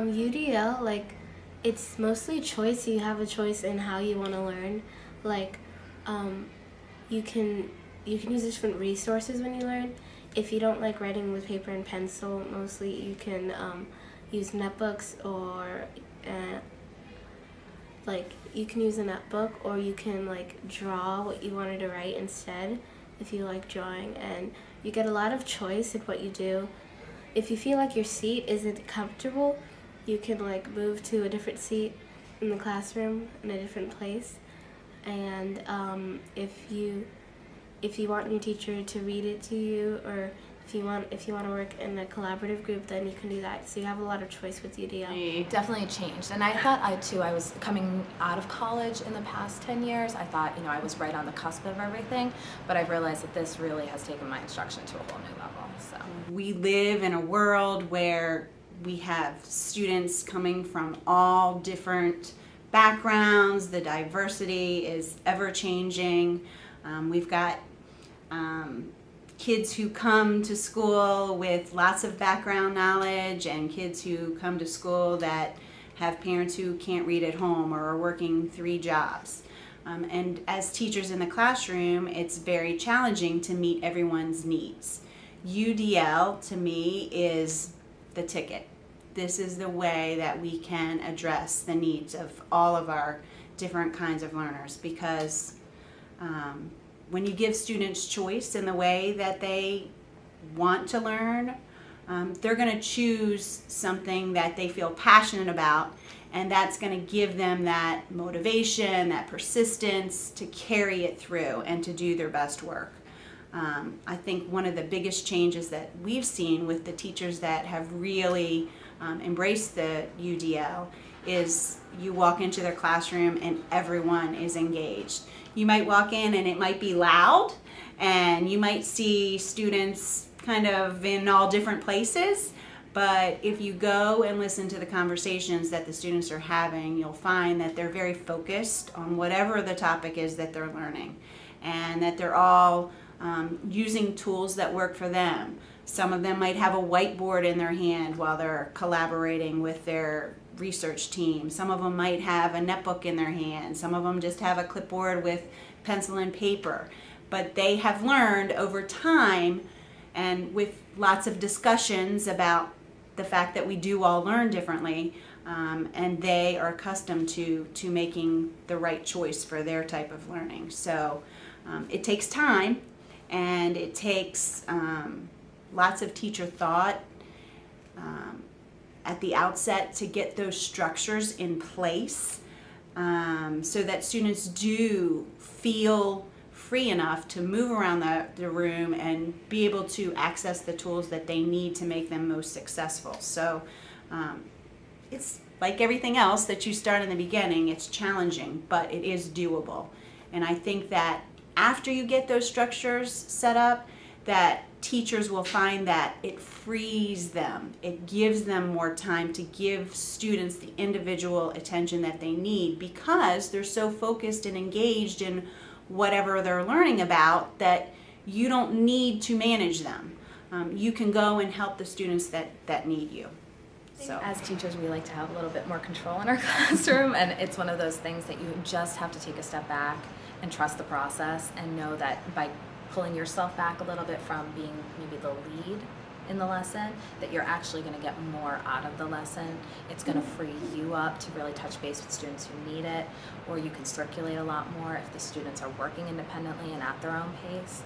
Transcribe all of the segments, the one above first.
UDL, like, it's mostly choice. You have a choice in how you want to learn. Like, you can use different resources when you learn. If you don't like writing with paper and pencil, mostly you can use netbooks, or like you can use a netbook, or you can like draw what you wanted to write instead if you like drawing, and you get a lot of choice in what you do. If you feel like your seat isn't comfortable, you can like move to a different seat in the classroom in a different place. And if you want your teacher to read it to you, or if you want to work in a collaborative group, then you can do that. So you have a lot of choice with UDL. Definitely changed. And I thought I was coming out of college in the past 10 years. I thought, I was right on the cusp of everything, but I've realized that this really has taken my instruction to a whole new level. So we live in a world where we have students coming from all different backgrounds. The diversity is ever changing. We've got kids who come to school with lots of background knowledge, and kids who come to school that have parents who can't read at home or are working 3 jobs. And as teachers in the classroom, it's very challenging to meet everyone's needs. UDL, to me, is the ticket. This is the way that we can address the needs of all of our different kinds of learners, because when you give students choice in the way that they want to learn, they're going to choose something that they feel passionate about, and that's going to give them that motivation, that persistence to carry it through and to do their best work. I think one of the biggest changes that we've seen with the teachers that have really embraced the UDL is you walk into their classroom and everyone is engaged. You might walk in and it might be loud, and you might see students kind of in all different places, but if you go and listen to the conversations that the students are having, you'll find that they're very focused on whatever the topic is that they're learning, and that they're all using tools that work for them. Some of them might have a whiteboard in their hand while they're collaborating with their research team. Some of them might have a netbook in their hand. Some of them just have a clipboard with pencil and paper. But they have learned over time, and with lots of discussions about the fact that we do all learn differently, and they are accustomed to making the right choice for their type of learning. So it takes time, and it takes lots of teacher thought at the outset to get those structures in place, so that students do feel free enough to move around the room and be able to access the tools that they need to make them most successful. So it's like everything else that you start in the beginning, it's challenging, but it is doable. And I think that after you get those structures set up, that teachers will find that it frees them. It gives them more time to give students the individual attention that they need, because they're so focused and engaged in whatever they're learning about that you don't need to manage them. You can go and help the students that need you. So as teachers, we like to have a little bit more control in our classroom, and it's one of those things that you just have to take a step back and trust the process, and know that by pulling yourself back a little bit from being maybe the lead in the lesson, that you're actually going to get more out of the lesson. It's going to free you up to really touch base with students who need it, or you can circulate a lot more if the students are working independently and at their own pace.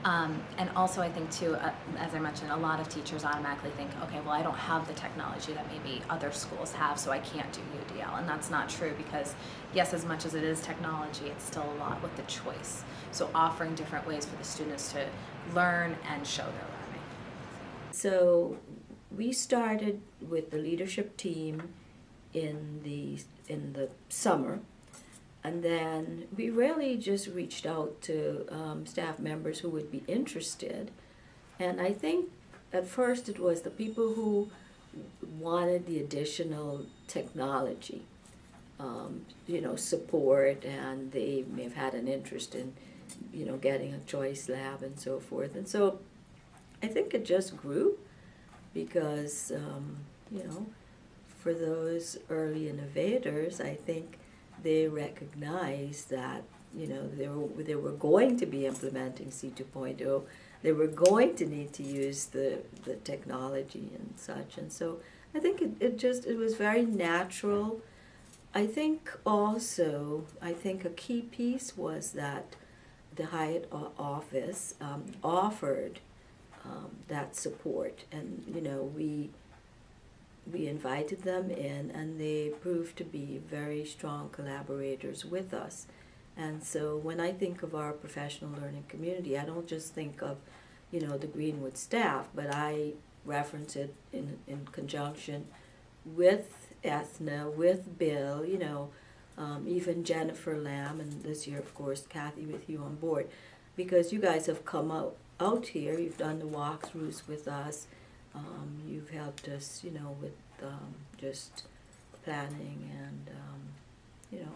And also I think too, as I mentioned, a lot of teachers automatically think, okay, well, I don't have the technology that maybe other schools have, so I can't do UDL. And that's not true, because yes, as much as it is technology, it's still a lot with the choice. So offering different ways for the students to learn and show their learning. So we started with the leadership team in the summer. And then we really just reached out to staff members who would be interested. And I think at first it was the people who wanted the additional technology, support, and they may have had an interest in, getting a choice lab and so forth. And so I think it just grew because, for those early innovators, I think they recognized that, you know, they were going to be implementing C 2.0. They were going to need to use the technology and such. And so I think it was very natural. I think also, I think a key piece was that the HIAT office offered that support. And, you know, we invited them in, and they proved to be very strong collaborators with us. And so when I think of our professional learning community, I don't just think of, you know, the Greenwood staff, but I reference it in conjunction with Ethna, with Bill, you know, even Jennifer Lamb, and this year, of course, Kathy with you on board, because you guys have come out here, you've done the walkthroughs with us, you've helped us, you know, with just planning and, you know,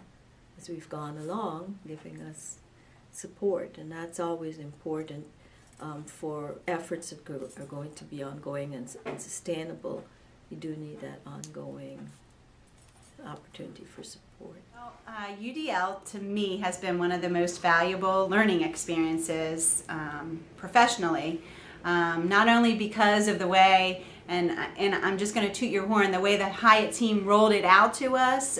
as we've gone along, giving us support, and that's always important for efforts that are going to be ongoing and sustainable. You do need that ongoing opportunity for support. Well, UDL to me has been one of the most valuable learning experiences professionally, not only because of the way, and I'm just going to toot your horn, the way the HIAT team rolled it out to us,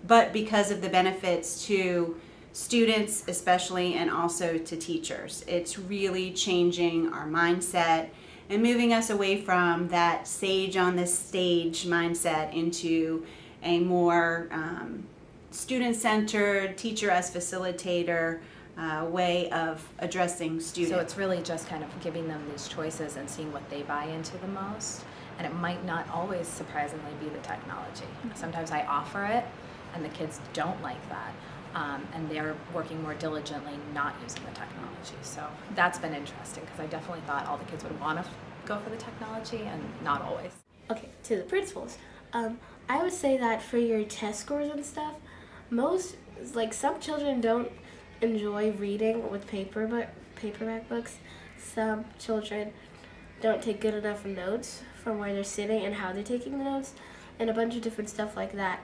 but because of the benefits to students especially, and also to teachers. It's really changing our mindset and moving us away from that sage on the stage mindset into a more student-centered, teacher as facilitator way of addressing students. So it's really just kind of giving them these choices and seeing what they buy into the most. And it might not always surprisingly be the technology. Sometimes I offer it and the kids don't like that. And they're working more diligently not using the technology. So that's been interesting, because I definitely thought all the kids would want to go for the technology, and not always. Okay, to the principals. I would say that for your test scores and stuff, some children don't enjoy reading with paperback books. Some children don't take good enough notes from where they're sitting and how they're taking the notes, and a bunch of different stuff like that.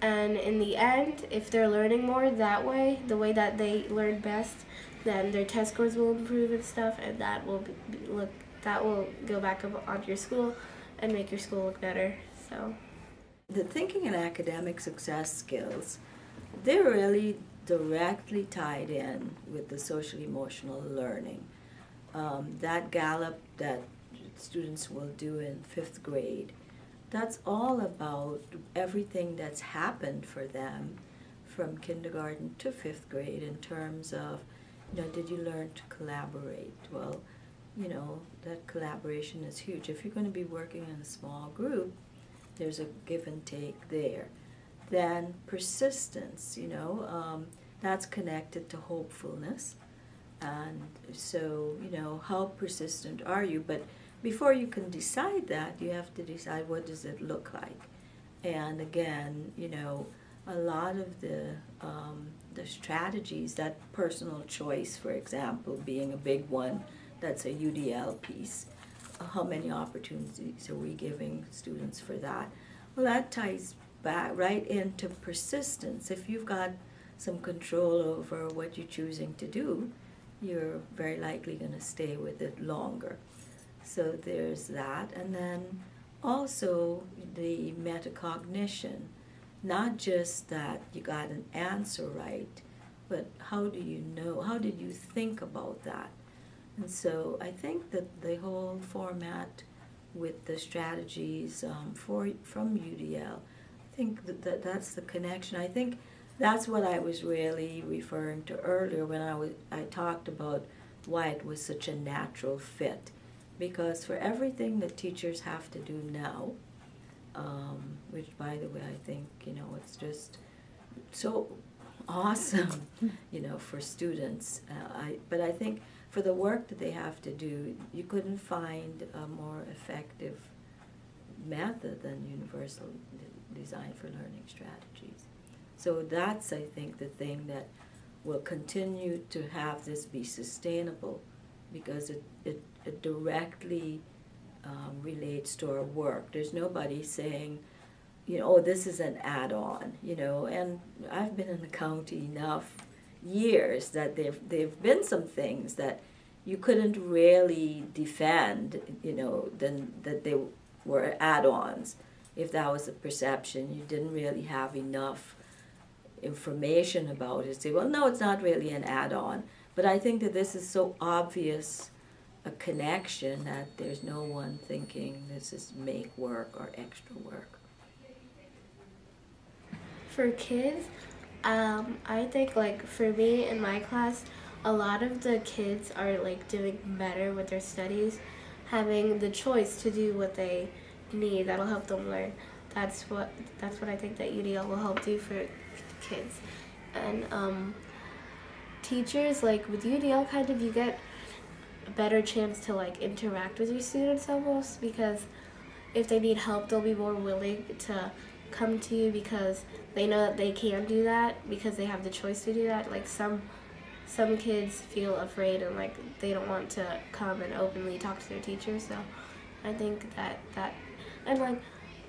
And in the end, if they're learning more that way, the way that they learn best, then their test scores will improve and stuff, and that will go back up onto your school and make your school look better. So the thinking and academic success skills, they're really directly tied in with the social emotional learning. That Gallup that students will do in 5th grade, that's all about everything that's happened for them from kindergarten to 5th grade in terms of, you know, did you learn to collaborate? Well, you know, that collaboration is huge. If you're going to be working in a small group, there's a give and take there. Then persistence, you know, that's connected to hopefulness. And so, you know, how persistent are you? But before you can decide that, you have to decide, what does it look like? And again, you know, a lot of the strategies, that personal choice, for example, being a big one, that's a UDL piece. How many opportunities are we giving students for that? Well, that ties back right into persistence. If you've got some control over what you're choosing to do, you're very likely going to stay with it longer. So there's that. And then also the metacognition, not just that you got an answer right, but how do you know, how did you think about that? And so I think that the whole format with the strategies from UDL, I think that's the connection. I think that's what I was really referring to earlier when I talked about why it was such a natural fit. Because for everything that teachers have to do now, which by the way I think, you know, it's just so awesome, you know, for students. But I think for the work that they have to do, you couldn't find a more effective method than universal design for learning strategies. So that's, I think, the thing that will continue to have this be sustainable, because it directly relates to our work. There's nobody saying, you know, oh, this is an add-on, you know. And I've been in the county enough years that there've been some things that you couldn't really defend, you know, then that they were add-ons. If that was the perception, you didn't really have enough information about it. Say, well, no, it's not really an add-on. But I think that this is so obvious a connection that there's no one thinking this is make work or extra work. For kids, I think like for me in my class, a lot of the kids are like doing better with their studies, having the choice to do what they need. That'll help them learn. That's what I think that UDL will help do for kids. And teachers, like with UDL, kind of you get a better chance to like interact with your students almost, because if they need help, they'll be more willing to come to you because they know that they can do that because they have the choice to do that. Like some kids feel afraid and like they don't want to come and openly talk to their teacher. So I think that and like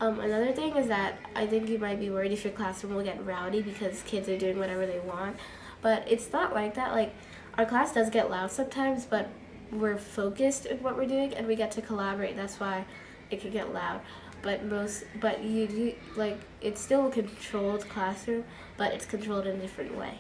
another thing is that I think you might be worried if your classroom will get rowdy because kids are doing whatever they want, but it's not like that. Like our class does get loud sometimes, but we're focused in what we're doing and we get to collaborate. That's why it can get loud. But you like it's still a controlled classroom, but it's controlled in a different way.